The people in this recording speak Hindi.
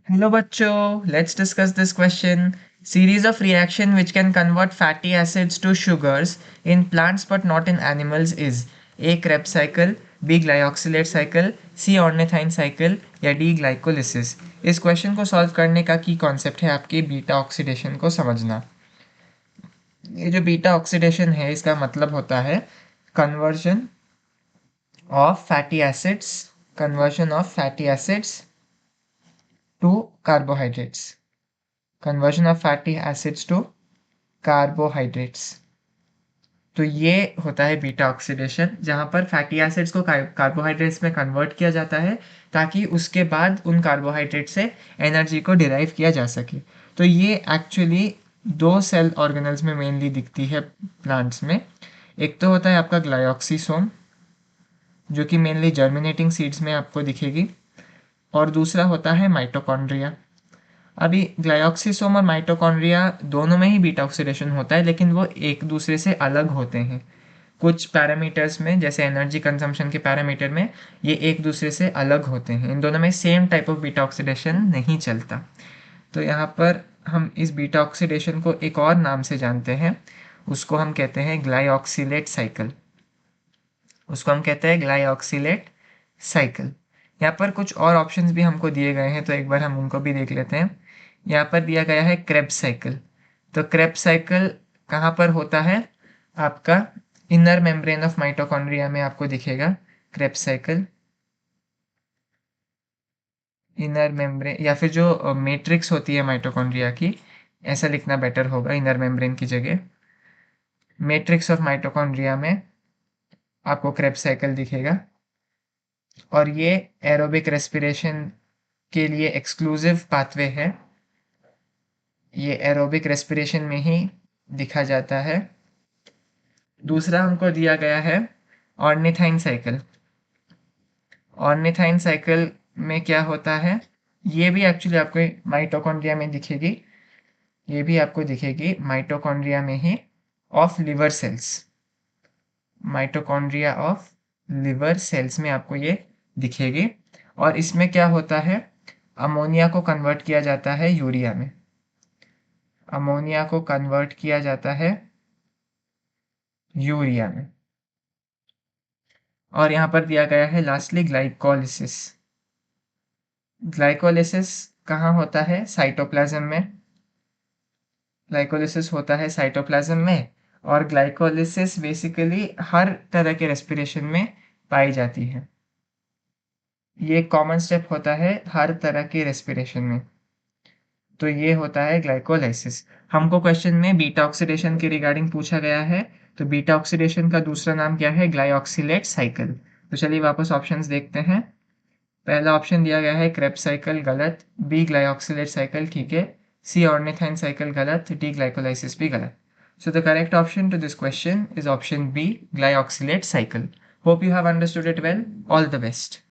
Hello bachcho, let's discuss this question. Series of reaction which can convert fatty acids to sugars in plants but not in animals is A. Krebs cycle, B. glyoxylate cycle, C. ornithine cycle या D. glycolysis। इस क्वेश्चन को सॉल्व करने का की कॉन्सेप्ट है आपके बीटा ऑक्सीडेशन को समझना। ये जो बीटा ऑक्सीडेशन है इसका मतलब होता है conversion of fatty acids conversion of fatty acids to carbohydrates conversion of fatty acids to carbohydrates. तो ये होता है बीटा ऑक्सीडेशन, जहाँ पर फैटी एसिड्स को कार्बोहाइड्रेट्स में कन्वर्ट किया जाता है ताकि उसके बाद उन कार्बोहाइड्रेट से एनर्जी को डिराइव किया जा सके। तो ये एक्चुअली दो सेल ऑर्गेनल्स में मेनली दिखती है प्लांट्स में। एक तो होता है आपका ग्लायोक्सीसोम, जो कि मेनली जर्मिनेटिंग सीड्स में आपको दिखेगी, और दूसरा होता है माइटोकॉन्ड्रिया। अभी ग्लायोक्सिसोम और माइटोकॉन्ड्रिया दोनों में ही बीटा ऑक्सीडेशन होता है, लेकिन वो एक दूसरे से अलग होते हैं। कुछ पैरामीटर्स में, जैसे एनर्जी कंजम्पशन के पैरामीटर में, ये एक दूसरे से अलग होते हैं। इन दोनों में same type of beta oxidation नहीं चलता। तो यहाँ पर हम इस बीटा ऑक्सीडेशन को एक और नाम से जानते हैं, उसको हम कहते हैं ग्लायोक्सिलेट साइकिल। उसको हम कहते हैं ग्लायोक्सिलेट साइकिल। यहाँ पर कुछ और ऑप्शंस भी हमको दिए गए हैं, तो एक बार हम उनको भी देख लेते हैं। यहाँ पर दिया गया है क्रेब्स साइकिल। तो क्रेब्स साइकिल कहाँ पर होता है? आपका इनर मेम्ब्रेन ऑफ माइटोकॉन्ड्रिया में आपको दिखेगा क्रेब्स साइकिल। इनर मेम्ब्रेन या फिर जो मैट्रिक्स होती है माइटोकॉन्ड्रिया की, ऐसा लिखना बेटर होगा इनर मेम्ब्रेन की जगह। मैट्रिक्स ऑफ माइटोकॉन्ड्रिया में आपको क्रेब्स साइकिल दिखेगा, और ये एरोबिक रेस्पिरेशन के लिए एक्सक्लूसिव पाथवे है। ये एरोबिक रेस्पिरेशन में ही दिखा जाता है। दूसरा हमको दिया गया है ऑर्निथाइन साइकिल। ऑर्निथाइन साइकिल में क्या होता है? ये भी एक्चुअली आपको माइटोकॉन्ड्रिया में दिखेगी। ये भी आपको दिखेगी माइटोकॉन्ड्रिया में ही, of liver cells. Mitochondria of liver cells में आपको ये दिखेगी। और इसमें क्या होता है? अमोनिया को कन्वर्ट किया जाता है यूरिया में। अमोनिया को कन्वर्ट किया जाता है यूरिया में। और यहाँ पर दिया गया है लास्टली ग्लाइकोलिसिस। ग्लाइकोलिसिस कहाँ होता है? साइटोप्लाज्म में। ग्लाइकोलिसिस होता है साइटोप्लाज्म में, और ग्लाइकोलिसिस बेसिकली हर तरह के रेस्पिरेशन में पाई जाती है। ये एक कॉमन स्टेप होता है हर तरह के रेस्पिरेशन में। तो ये होता है ग्लाइकोलाइसिस। हमको क्वेश्चन में बीटा ऑक्सीडेशन के रिगार्डिंग पूछा गया है, तो बीटा ऑक्सीडेशन का दूसरा नाम क्या है? ग्लायोक्सिलेट साइकिल। तो चलिए वापस ऑप्शंस देखते हैं। पहला ऑप्शन दिया गया है क्रेब्स साइकिल, गलत। बी ग्लायोक्सिलेट साइकिल, ठीक है। सी ऑर्निथाइन साइकिल, गलत। डी ग्लाइकोलाइसिस भी गलत। So the correct option to this question is option B, glyoxylate cycle. Hope you have understood it well. All the best.